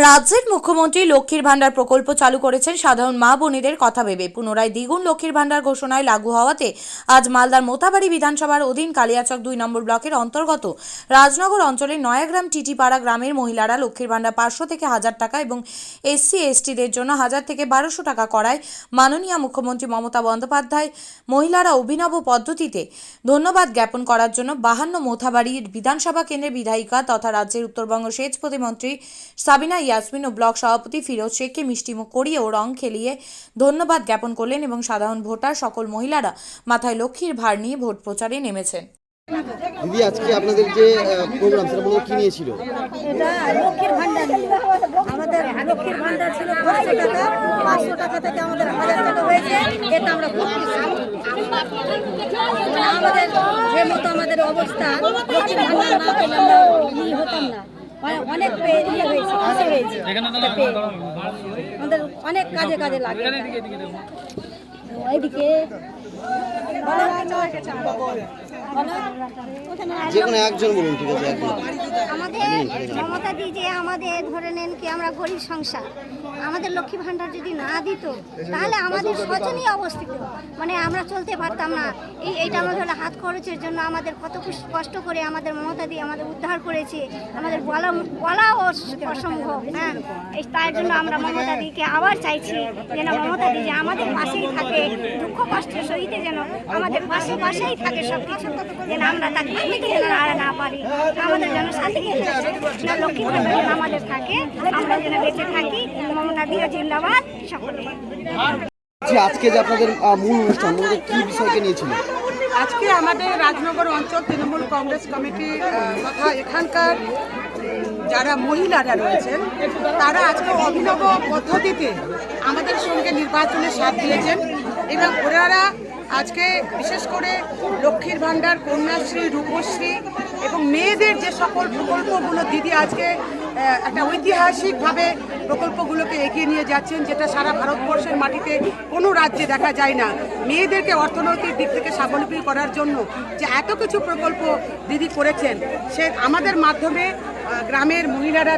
রাজ্যের মুখ্যমন্ত্রী লক্ষ্মীর ভান্ডার প্রকল্প চালু করেছেন সাধারণ মা বোনেদের কথা ভেবে। পুনরায় দ্বিগুণ লক্ষ্মীর ভান্ডার ঘোষণায় লাগু হওয়াতে আজ মালদার মোথাবাড়ি বিধানসভার অধীন কালিয়াচক 2 নম্বর ব্লকের অন্তর্গত রাজনগর অঞ্চলের নয়াগ্রাম টিটিপাড়া গ্রামের মহিলারা লক্ষ্মীর ভান্ডার 500 থেকে 1000 টাকা এবং এসসি এসটিদের জন্য 1000 থেকে 1200 টাকা করায় মাননীয় মুখ্যমন্ত্রী মমতা বন্দ্যোপাধ্যায় মহিলারা অভিনব পদ্ধতিতে ধন্যবাদ জ্ঞাপন করার জন্য 52 মোথাবাড়ির বিধানসভা কেন্দ্রের বিধায়িকা তথা রাজ্যের উত্তরবঙ্গ সেচ প্রতিমন্ত্রী সাবিনা ইয়াসমিন ও ব্লক সভাপতি ফিরোজ শেখকে মিষ্টিমুখ করিয়ে ও রং খেলিয়ে ধন্যবাদ জ্ঞাপন করলেন এবং সাধারণ ভোটার সকল মহিলারা মাথায় লক্ষ্মীর ভার নিয়ে ভোট প্রচারে নেমেছেন। দিদি, আজকে আপনাদের যে প্রোগ্রাম সেটা মূলত কি নিয়েছিল? এটা লক্ষ্মীর ভান্ডার নিয়ে আমাদের লক্ষ্মীর ভান্ডার ছিল 500 টাকা, 500 টাকা থেকে আমাদের 1000 টাকা হয়েছে। এটা আমরা আমাদের যে মতো আমাদের অবস্থা লক্ষ্মীর ভান্ডার না পেলে আমরা হতাম না, অনেক হয়েছে আমাদের অনেক কাজে কাজে লাগে। ওইদিকে যে কোনো একজন বলুন। ঠিক আছে, আমাদের মমতা দি যে আমাদের ধরে নেন কি আমরা গরিব সংসার, আমাদের লক্ষ্মী ভান্ডার যদি না দিত তাহলে আমাদের শোচনীয় অবস্থিত, মানে আমরা চলতে পারতাম না। এইটা আমাদের হলো হাত খরচের জন্য আমাদের কত কষ্ট করে আমাদের মমতা দি আমাদের উদ্ধার করেছে, আমাদের বলাও অসম্ভব। হ্যাঁ, তার জন্য আমরা মমতা দিকে আবার চাইছি যেন মমতা দি যে আমাদের পাশেই থাকে, দুঃখ কষ্টের সহিতে যেন আমাদের পাশেই থাকে সব কিছু, যেন আমরা তাকে ভুলতে যেন আর না পারি, আমাদের যেন সাথে না লক্ষ্মী ভান্ডার যেন আমাদের থাকে, আমরা যেন বেঁচে থাকি। মমতা দিও জিন্দাবাদ সকলে। আজকে যে আপনাদের মূল অনুষ্ঠান মূলত কি বিষয়কে নিয়েছিল? আজকে আমাদের রাজনগর অঞ্চল তৃণমূল কংগ্রেস কমিটি তথা এখানকার যারা মহিলারা রয়েছেন তারা আজকে অভিনব পদ্ধতিতে আমাদের সঙ্গে নির্বাচনে সাথ দিয়েছেন এবং ওনারা আজকে বিশেষ করে লক্ষ্মীর ভান্ডার, কন্যাশ্রী, রূপশ্রী এবং মেয়েদের যে সকল প্রকল্পগুলো দিদি আজকে একটা ঐতিহাসিকভাবে প্রকল্পগুলোকে এগিয়ে নিয়ে যাচ্ছেন, যেটা সারা ভারতবর্ষের মাটিতে কোনো রাজ্যে দেখা যায় না। মেয়েদেরকে অর্থনৈতিক দিক থেকে স্বাবলম্বী করার জন্য যে এত কিছু প্রকল্প দিদি করেছেন, সে আমাদের মাধ্যমে গ্রামের মহিলারা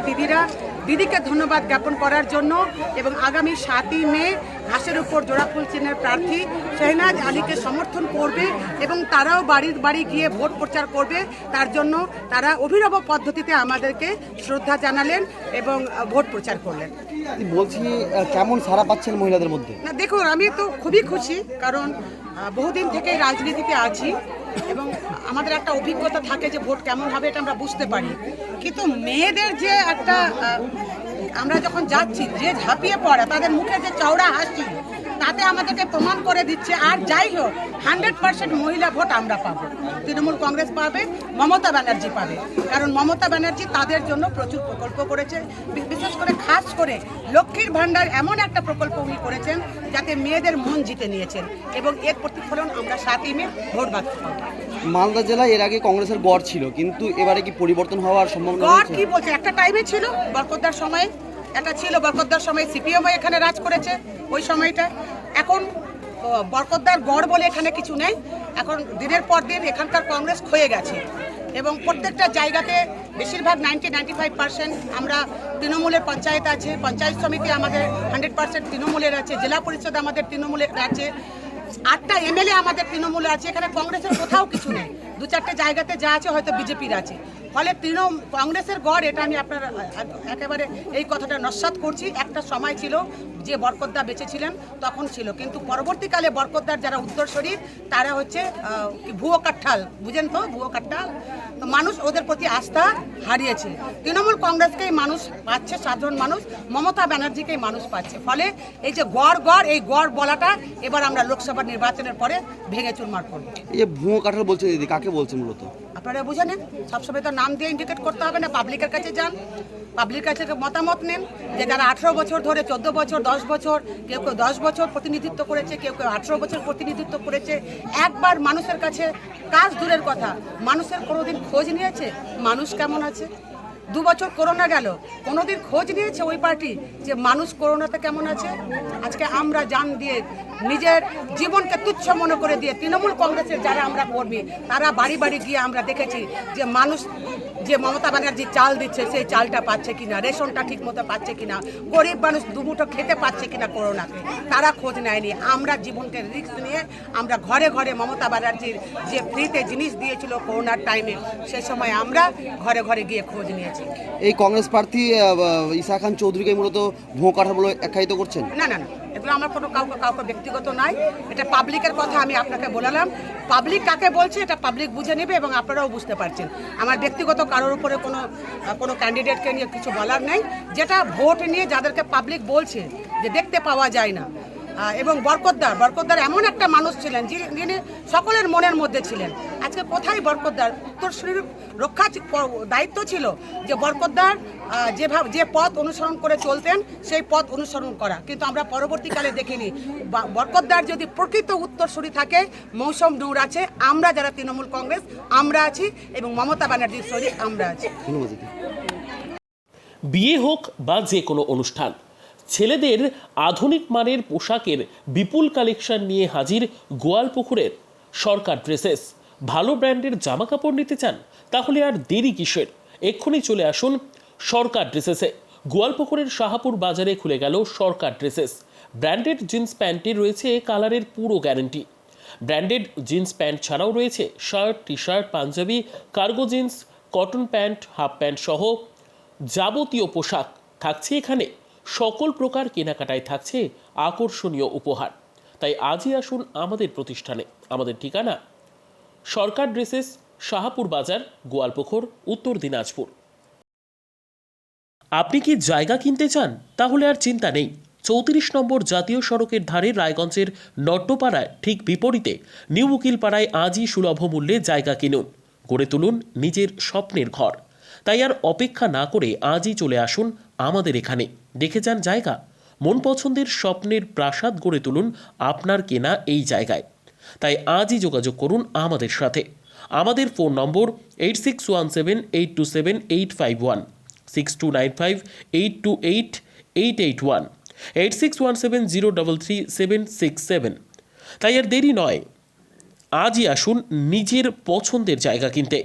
দিদিকে ধন্যবাদ জ্ঞাপন করার জন্য এবং আগামী 7ই মে ঘাসের উপর জোড়াফুল চিহ্নের প্রার্থী শেহনাজ আলীকে সমর্থন করবে এবং তারাও বাড়ি গিয়ে ভোট প্রচার করবে। তার জন্য তারা অভিনব পদ্ধতিতে আমাদেরকে শ্রদ্ধা জানালেন এবং ভোট প্রচার করলেন। বলছি, কেমন সাড়া পাচ্ছেন মহিলাদের মধ্যে? না দেখুন, আমি তো খুবই খুশি, কারণ বহুদিন থেকে রাজনীতিতে আছি এবং আমাদের একটা অভিজ্ঞতা থাকে যে ভোট কেমন হবে এটা আমরা বুঝতে পারি, কিন্তু মেয়েদের যে একটা আমরা যখন যাচ্ছি যে ঝাঁপিয়ে পড়া, তাদের মুখে যে চওড়া হাসি, তাতে আমাদেরকে প্রমাণ করে দিচ্ছে। আর যাই হোক 100% মহিলা ভোট আমরা পাবো, তৃণমূল কংগ্রেস পাবে, মমতা ব্যানার্জি পাবে, কারণ মমতা ব্যানার্জি তাদের জন্য প্রচুর প্রকল্প করেছে। বিশেষ করে খাস করে লক্ষ্মীর ভান্ডার এমন একটা প্রকল্প উনি করেছেন যাতে মেয়েদের মন জিতে নিয়েছেন এবং এর প্রতিফলন আমরা 7ই মে ভোট বাক্স পাবো। মালদা জেলায় এর আগে কংগ্রেসের গড় ছিল, কিন্তু এবারে কি পরিবর্তন হওয়ার সম্ভাবনা? গড় কি বলছে, একটা টাইমে ছিল বরকতদার সময়, একটা ছিল বরকতদার সময় সিপিএম এখানে রাজ করেছে ওই সময়টা। এখন বরকতদার গড় বলে এখানে কিছু নেই, এখন দিনের পর দিন এখানকার কংগ্রেস ক্ষয়ে গেছে এবং প্রত্যেকটা জায়গাতে বেশিরভাগ 90-95% আমরা তৃণমূলের পঞ্চায়েত আছে, পঞ্চায়েত সমিতি আমাদের 100% তৃণমূলের আছে, জেলা পরিষদ আমাদের তৃণমূলের আছে, 8টা এমএলএ আমাদের তৃণমূলে আছে। এখানে কংগ্রেসের কোথাও কিছু নেই, 2-4টে জায়গাতে যা আছে হয়তো বিজেপির আছে। ফলে কংগ্রেসের গড়, এটা আমি আপনার একেবারে এই কথাটা নস্যাৎ করছি। একটা সময় ছিল যে বরকতদা বেঁচে ছিলেন তখন ছিল, কিন্তু পরবর্তীকালে বরকতদার যারা উত্তরসূরি তারা হচ্ছে ভুয়ো কাঠ্ঠাল, বুঝেন তো, ভুয়ো কাঠ্ঠাল। তো মানুষ ওদের প্রতি আস্থা হারিয়েছে। তৃণমূল কংগ্রেসকেই মানুষ পাচ্ছে, সাধারণ মানুষ মমতা ব্যানার্জিকেই মানুষ পাচ্ছে। ফলে এই যে গড় এই গড় বলাটা এবার আমরা লোকসভা নির্বাচনের পরে ভেঙে চুরমার করবো। এই যে ভুয়ো কাঠ্ঠাল বলছে দিদি, কাকে বলছেন মূলত? আপনারা বুঝে নেন, সবসময় তো নাম দিয়ে ইন্ডিকেট করতে হবে না, পাবলিকের কাছে যান, পাবলিক কাছে মতামত নেন। যে যারা 18 বছর ধরে, 14 বছর, 10 বছর, কেউ 10 বছর প্রতিনিধিত্ব করেছে, কেউ 18 বছর প্রতিনিধিত্ব করেছে, একবার মানুষের কাছে, কাজ দূরের কথা, মানুষের কোনোদিন খোঁজ নিয়েছে মানুষ কেমন আছে? 2 বছর করোনা গেল, কোনোদিন খোঁজ নিয়েছে ওই পার্টি যে মানুষ করোনাতে কেমন আছে? আজকে আমরা জান দিয়ে নিজের জীবনকে তুচ্ছ মনে করে দিয়ে তৃণমূল কংগ্রেসের যারা আমরা কর্মী, তারা বাড়ি গিয়ে আমরা দেখেছি যে মানুষ যে মমতা ব্যানার্জি চাল দিচ্ছে সেই চালটা পাচ্ছে কিনা, রেশনটা ঠিক মতো পাচ্ছে কিনা, গরিব মানুষ দুমুঠো খেতে পাচ্ছে কিনা করোনাতে, তারা খোঁজ নেয়নি। আমরা জীবনকে রিস্ক নিয়ে আমরা ঘরে ঘরে মমতা ব্যানার্জির যে ফ্রিতে জিনিস দিয়েছিল করোনার টাইমে, সে সময় আমরা ঘরে ঘরে গিয়ে খোঁজ নিয়েছি। এই কংগ্রেস প্রার্থী ঈশা খান চৌধুরীকে মূলত ভুয়ো কাঠার বলে আখ্যায়িত করছেন? না না না, এগুলো আমার কোনো কাউকে ব্যক্তিগত নাই, এটা পাবলিকের কথা আমি আপনাকে বলালাম। পাবলিক কাকে বলছে এটা পাবলিক বুঝে নেবে এবং আপনারাও বুঝতে পারছেন। আমার ব্যক্তিগত কারোর উপরে কোনো ক্যান্ডিডেটকে নিয়ে কিছু বলার নেই। যেটা ভোট নিয়ে যাদেরকে পাবলিক বলছে যে দেখতে পাওয়া যায় না, এবং বরকতদার এমন একটা মানুষ ছিলেন যিনি সকলের মনের মধ্যে ছিলেন। আজকে কোথায় বরকতদার? উত্তরসূরির রক্ষা দায়িত্ব ছিল যে বরকতদার যে পথ অনুসরণ করে চলতেন সেই পথ অনুসরণ করা, কিন্তু আমরা পরবর্তীকালে দেখিনি। বরকতদার যদি প্রকৃত উত্তরসূরি থাকে, মৌসুম নূর আছে, আমরা যারা তৃণমূল কংগ্রেস আমরা আছি, এবং মমতা ব্যানার্জির শরীর আমরা আছি। বিয়ে হোক বা যে কোনো অনুষ্ঠান, ছেলেদের আধুনিক মানের পোশাকের বিপুল কালেকশন নিয়ে হাজির গোয়ালপুকুরের সরকার ড্রেসেস। ভালো ব্র্যান্ডের জামা কাপড় নিতে চান? তাহলে আর দেরি কিসের? এক্ষুনি চলে আসুন সরকার ড্রেসেসে। গোয়ালপুকুরের শাহাপুর বাজারে খুলে গেল সরকার ড্রেসেস। ব্র্যান্ডেড জিন্স প্যান্টে রয়েছে কালারের পুরো গ্যারান্টি। ব্র্যান্ডেড জিন্স প্যান্ট ছাড়াও রয়েছে shirt, T shirt, Punjabi, cargo jeans, cotton pant, half pant সহ যাবতীয় পোশাক থাকছে এখানে। সকল প্রকার কেনাকাটায় থাকছে আকর্ষণীয় উপহার। তাই আজই আসুন আমাদের প্রতিষ্ঠানে। আমাদের ঠিকানা সরকার ড্রেসেস, শাহাপুর বাজার, গোয়ালপুকুর, উত্তর দিনাজপুর। আপনি কি জায়গা কিনতে চান? তাহলে আর চিন্তা নেই। 34 নম্বর জাতীয় সড়কের ধারে রায়গঞ্জের নট্টপাড়ায় ঠিক বিপরীতে নিউ উকিলপাড়ায় আজই সুলভ মূল্যে জায়গা কিনুন, গড়ে তুলুন নিজের স্বপ্নের ঘর। তাই আর অপেক্ষা না করে আজই চলে আসুন আমাদের এখানে। দেখে যান জায়গা, মন পছন্দের স্বপ্নের প্রাসাদ গড়ে তুলুন আপনার কেনা এই জায়গায়। তাই আজই যোগাযোগ করুন আমাদের সাথে। আমাদের ফোন নম্বর 8617827851, 6295828881, 8617033767। তাই আর দেরি নয়, আজই আসুন নিজের পছন্দের জায়গা কিনতে।